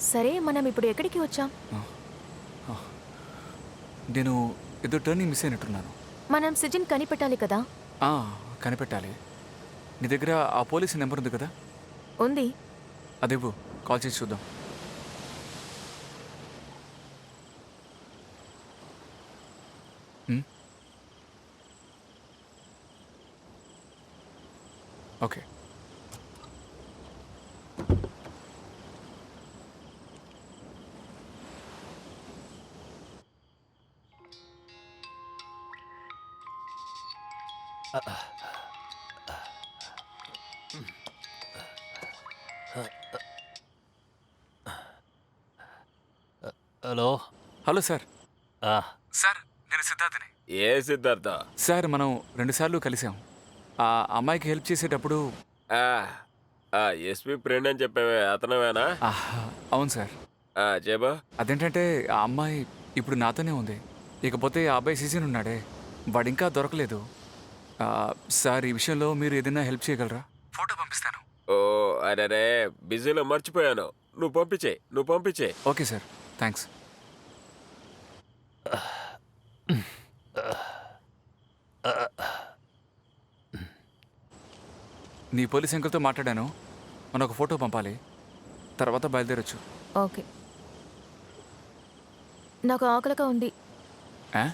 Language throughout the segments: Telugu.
సరే, మనం ఇప్పుడు ఎక్కడికి వచ్చాం? ఆ, ఆ. నేను ఏదో టర్నింగ్ మిస్ అయినట్టున్నాను. మనం సిజిన్ కనిపెట్టాలి కదా? ఆ, కనిపెట్టాలి. నీ దగ్గర ఆ పోలీసు నెంబర్ ఉంది కదా? ఉంది. అదేవు, కాల్ చేసి చూద్దాం. ఉమ్, ఓకే. హలో. Hello sir. ఆ, సార్, నేను సిద్ధార్థని. ఏ సిద్ధార్థ? సార్, మనం రెండుసార్లు కలిసాం. ఆ అమ్మాయికి హెల్ప్ చేసేటప్పుడు. ఆ, ఆ ఎస్పీ ఫ్రెండ్ అని చెప్పావే అతనవేనా? ఆహా, అవును సార్. చేబా. అదేంటంటే ఆ అమ్మాయి ఇప్పుడు నాతోనే ఉంది. ఇకపోతే ఆ అబ్బాయి సీజన్ ఉన్నాడే, వాడింకా దొరకలేదు. ఆ, సార్, ఈ విషయంలో మీరు ఏదైనా హెల్ప్ చేయగలరా? ఫోటో పంపిస్తాను. ఓ అరే బిజీలో మర్చిపోయాను. నువ్వు పంపించే. Okay sir, thanks. నీ పోలీస్ అంకుల్తో మాట్లాడాను. మనం ఒక ఫోటో పంపాలి, తర్వాత బయలుదేరొచ్చు. ఓకే. నాకు ఆకలిగా ఉంది. ఆ?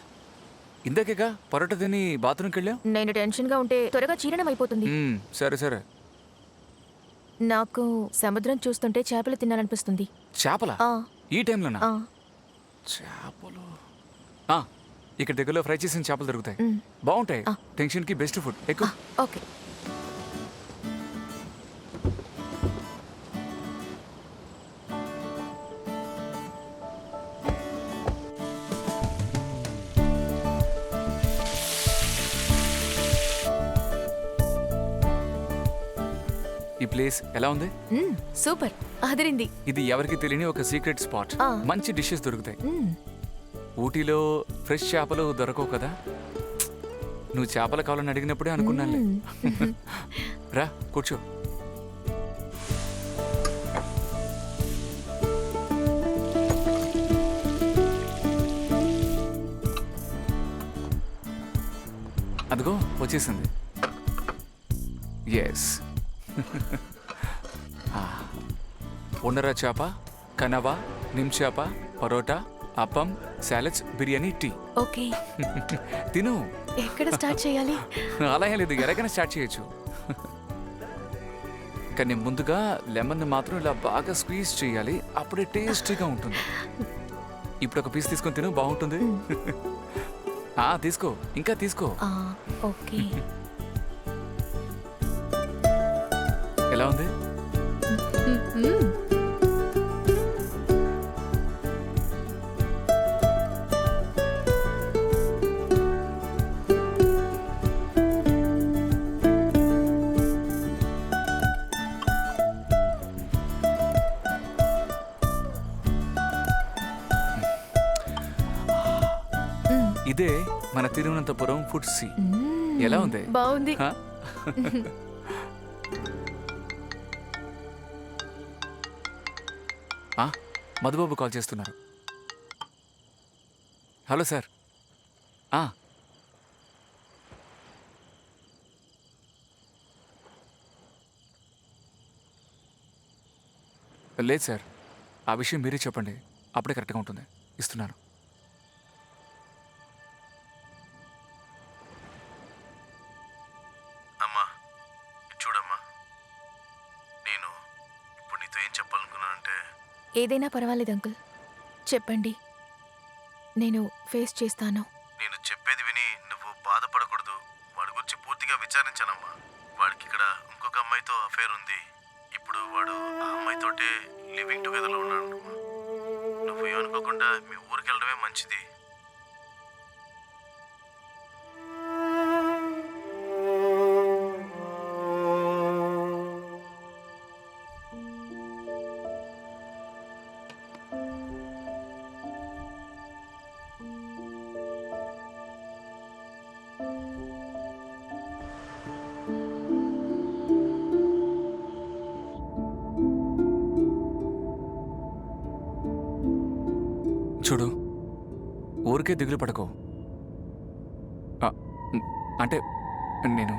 ఇందాకేగా పరోటా తిని బాత్రూమ్కి వెళ్ళాం. నేను టెన్షన్గా ఉంటే త్వరగా జీర్ణం అయిపోతుంది. సరే సరే. నాకు సముద్రం చూస్తుంటే చేపలు తినాలనిపిస్తుంది. చేపల? ఆ, ఈ టైంలోనా? ఆ, చేపలు. ఆ, ఇక్కడ దగ్గరలో ఫ్రై చేసిన చేపలు దొరుకుతాయి, మ్, బాగుంటాయి. ఆ. టెన్షన్కి బెస్ట్ ఫుడ్. ఎక్కువ. ఓకే. ఈ ప్లేస్ ఎలా ఉంది? సూపర్, అదిరింది. ఇది ఎవరికి తెలియని ఒక సీక్రెట్ స్పాట్. ఆ. మంచి డిషెస్ దొరుకుతాయి. మ్, ఊటీలో ఫ్రెష్ చేపలు దొరకవు కదా. నువ్వు చేపలు కావాలని అడిగినప్పుడే అనుకున్నానులే. రా కూర్చో. అదిగో వచ్చేసింది. ఎస్. ఉండరా చేప, కనవా, నిమ్ చేప, parotta, appam, salads, biryani, tea. Okay. తిను. ఎక్కడ స్టార్ట్ చేయాలి? అలా ఏం లేదు, ఎలాగైనా స్టార్ట్ చేయొచ్చు. కానీ ముందుగా లెమన్ మాత్రం ఇలా బాగా స్క్వీజ్ చేయాలి, అప్పుడే టేస్టీగా ఉంటుంది. ఇప్పుడు ఒక పీస్ తీసుకొని తిను, బాగుంటుంది. తీసుకో, ఇంకా తీసుకో. ఓకే. ఎలా ఉంది? మ్, ఇదే మన తిరువనంతపురం ఫుడ్ సీ. మ్, ఎలా ఉంది? బాగుంది. హా? మధుబాబు కాల్ చేస్తున్నారు. Hello sir. లేదు సార్, ఆ విషయం మీరే చెప్పండి, అప్పుడే కరెక్ట్గా ఉంటుంది. ఇస్తున్నాను. అమ్మా, చూడమ్మా, నేను ఇప్పుడు నీతో ఏం చెప్పాలనుకున్నానంటే, ఏదైనా పర్వాలేదు అంకుల్, చెప్పండి, నేను ఫేస్ చేస్తాను. నేను చెప్పేది విని నువ్వు బాధపడకూడదు. వాడి గురించి పూర్తిగా విచారించానమ్మా. వాడికి ఇక్కడ ఇంకొక అమ్మాయితో అఫైర్ ఉంది. ఇప్పుడు వాడు ఆ అమ్మాయితోటే లివింగ్ టుగెదర్లో ఉన్నాడు. నువ్వు ఏమనుకోకుండా మీ ఊరికి వెళ్ళడమే మంచిది. ఊరికే దిగులు పడకు. ఆ, అంటే నేను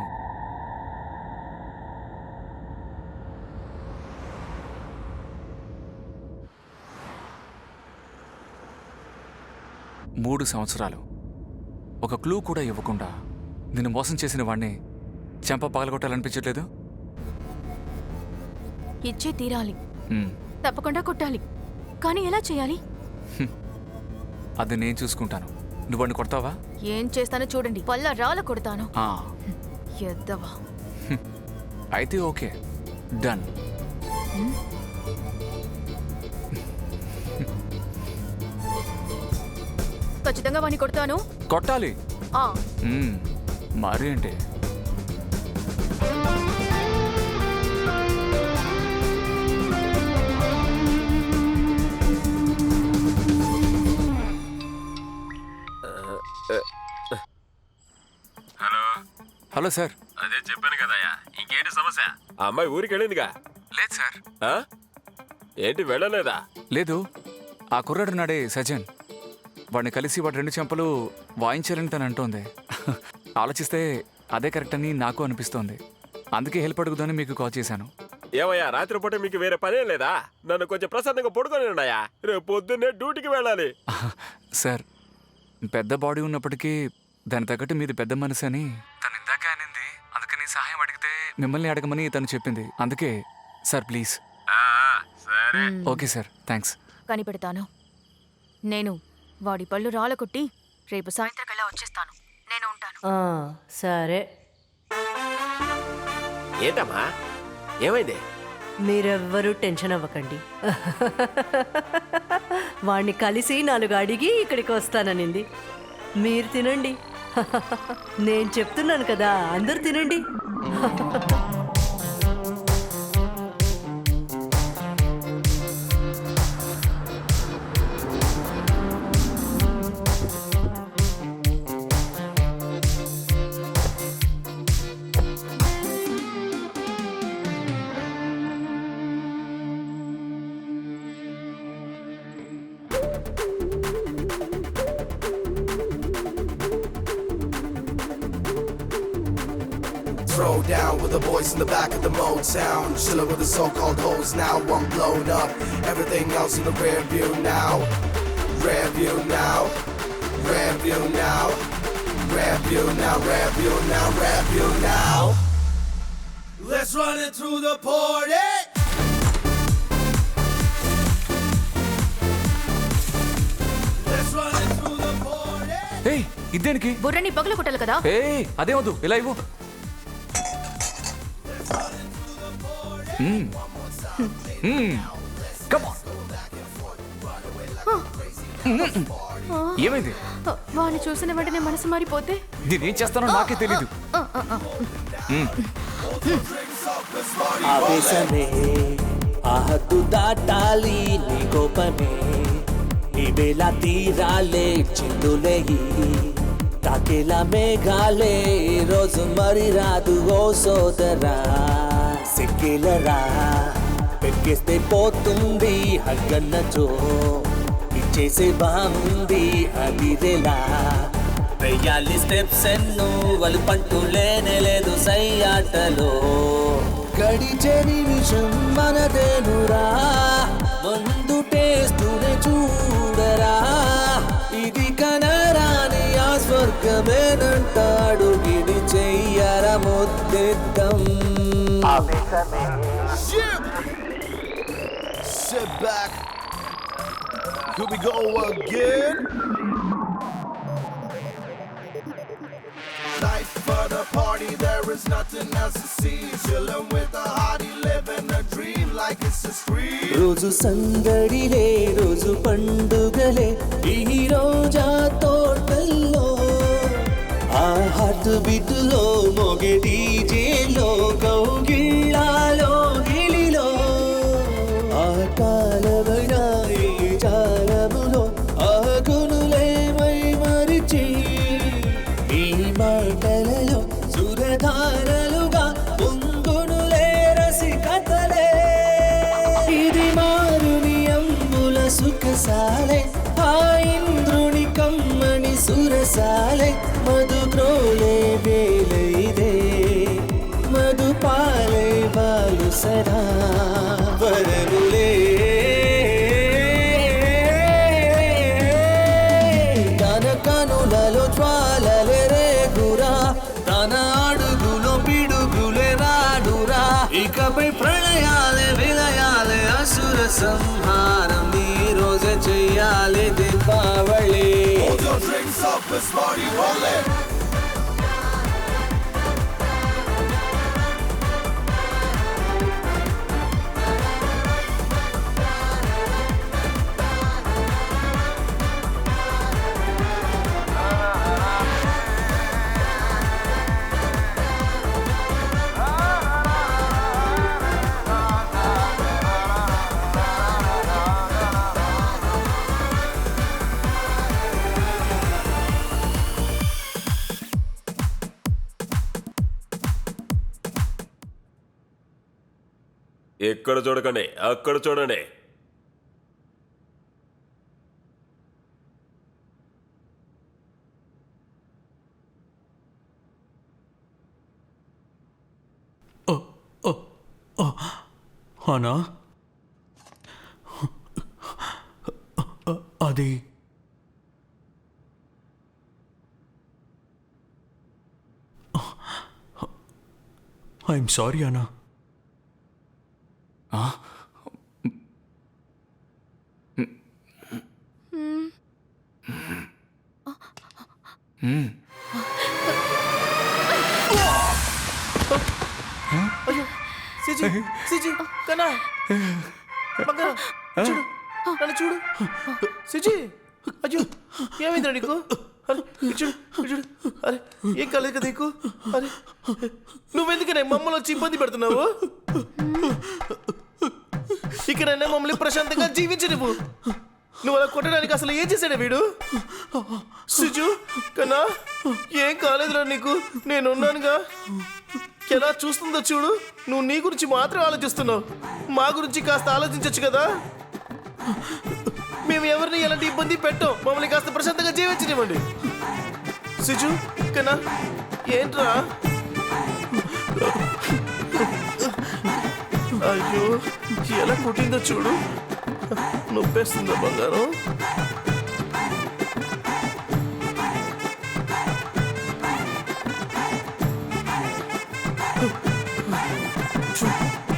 మూడు సంవత్సరాలు ఒక క్లూ కూడా ఇవ్వకుండా నిన్ను మోసం చేసిన వాణ్ణి చెంప పగలగొట్టాలనిపించట్లేదు? ఇచ్చే తీరాలి, మ్మ్. తప్పకుండా కొట్టాలి. కానీ ఎలా చేయాలి? అది నేను చూసుకుంటాను. నువ్వు వాడిని కొడతావా? ఏం చేస్తానో చూడండి, పళ్ళ రాళ్ళ కొడతాను. ఆ, ఎద్దవా. అయితే ఓకే, డన్. ఖచ్చితంగా వాణ్ణి కొడతాను. కొట్టాలి. ఆ మ్మ్. మరి అంటే హలో, హలో సార్. అదే చెప్పాను కదయ్యా. ఇంకేంటి సమస్య? ఆ అమ్మాయి ఊరికి వెళ్ళిందిగా? లేదు సార్. ఆ? ఏంటి వెళ్ళలేదా? లేదు, ఆ కుర్రాడు నాడే సజన్, వాడిని కలిసి వాడి 2 చెంపలు వాయించాలని తను అంటోంది. ఆలోచిస్తే అదే కరెక్ట్ అని నాకు అనిపిస్తోంది. అందుకే హెల్ప్ అడుగుదాని మీకు కాల్ చేశాను. ఏమయ్యా, రాత్రిపూట మీకు వేరే పనేం లేదా? నన్ను కొంచెం ప్రశాంతంగా పడుకొని ఉన్నాయా? రేపు పొద్దున్నే డ్యూటీకి వెళ్ళాలి. సార్, పెద్ద బాడీ ఉన్నప్పటికీ దాని తగ్గట్టు మీది పెద్ద మనసు అని తను ఇందాకే అనింది. అందుకని సహాయం అడిగితే మిమ్మల్ని అడగమని తను చెప్పింది. అందుకే సార్ ప్లీజ్. సరే. Okay sir, thanks. కనిపెడతాను. నేను వాడి పళ్ళు రాళ్ళ కొట్టి రేపు సాయంత్రం కల్లా వచ్చేస్తాను. నేను ఉంటాను. సరే, ఏంటమ్మా, ఏమైంది? మీరెవ్వరూ టెన్షన్ అవ్వకండి. వాణ్ణి కలిసి 4 అడిగి ఇక్కడికి వస్తాననింది. మీరు తినండి. నేను చెప్తున్నాను కదా, అందరూ తినండి. Throw down with the boys in the back of the Motown. Chillin' with the so-called hoes now. I'm blown up. Everything else in the rear view now. Rear view now. Rear view now. Rear view now. Rear view now. Rear view now. Let's run it through the party. Let's run it through the party. ఏయ్, ఇదేనికి? బుర్రని పగలు కొట్టాలి కదా. ఏయ్, అదే వద్దు, ఇలా ఇవ్వు. Come on. ఏమైంది? వాడిని చూసిన వెంటనే మనసు మారిపోతే నేనేం చేస్తానో నాకే తెలీదు. ఆవేశమే ఆహద్దు దాటాలి నీ కోపమే ఈ వేళ తీరాలే చిందులేయి తాకేలా మేఘాలే రోజు మరి రాదు ఓ సోదరా సిక్కిలరా పెక్కేస్తే పోతుంది హగ్గన్నచో ఇచ్చేసే బాగుంది అదిరేలా వెయ్యాలి స్టెప్స్ ఎన్నో వాళ్ళు పంటూ లేనే లేదు సయ్యాటలో గడిచే నిమిషం మనదేనురా ముందు టేస్తూనే చూడరా ఇది కనరాని ఆ స్వర్గమేనంటాడు గిడి చెయ్యర ముద్దిద్దం Sit back. Here we go again. Life for the party, there is nothing else to see. Chillin' with the hottie, living a dream like it's a stream. రోజు సందడిలే రోజు పండుగలే ఈ రోజా తోటల్లో ఆ హార్ట్ బీట్లో మోగే డీజేలో కౌగిళ్ళాలో గిలిలో ఆ కాలవైన ఈ జాలములో ఆగునులే మై మరిచి ఈ మాటలలో సురధారలుగా పొంగునులే రసికతలే ఇది మారుని అంబుల సుఖసాలే ఆ ఇంద్రుని కమ్మని ಸುರಸಾಲೆ ಮಧು ಕ್ರೋಲೆ ಬೇಲೈದೆ ಮಧು ಪಾಲೆ ಬಾಲು ಸದಾ ಬರಲುಲೇ తన కనులలో జ్వాలలే రేగురా తన అడుగులో పిడుగులే రాడురా ఇకపై ప్రళయాలే విలయాలే అసుర సంహారం ఈ రోజే చెయ్యాలి Deepavali Hold your drinks up, it's party rolling. ఇక్కడ చూడకండి, అక్కడ చూడండి. అనా అది ఐఎమ్ సారీ అనా. సిజి సిజి కన్నా బంగారం చూడు నన్ను చూడు సిజి అయ్యో ఏమైందిరా నీకు అరే చూడు చూడు అరే ఏం కాలేదు కదా నీకు అరే నువ్వెందుకనే మమ్మల్ని వచ్చి ఇబ్బంది పెడుతున్నావు ఇక్కడైనా మమ్మల్ని ప్రశాంతంగా జీవించు నువ్వు అలా కొట్టడానికి అసలు ఏం చేశాడే వీడు సిజు కన్నా ఏం కాలేదురా నీకు నేనున్నానుగా ఎలా చూస్తుందో చూడు నువ్వు నీ గురించి మాత్రం ఆలోచిస్తున్నావు మా గురించి కాస్త ఆలోచించవచ్చు కదా మేము ఎవరిని ఎలాంటి ఇబ్బంది పెట్టాం మమ్మల్ని కాస్త ప్రశాంతంగా జీవించనివ్వండి సిజు కన్నా ఏంట్రా అయ్యో ఎలా కుట్టిందో చూడు నొప్పేస్తుందా బంగారం చూడు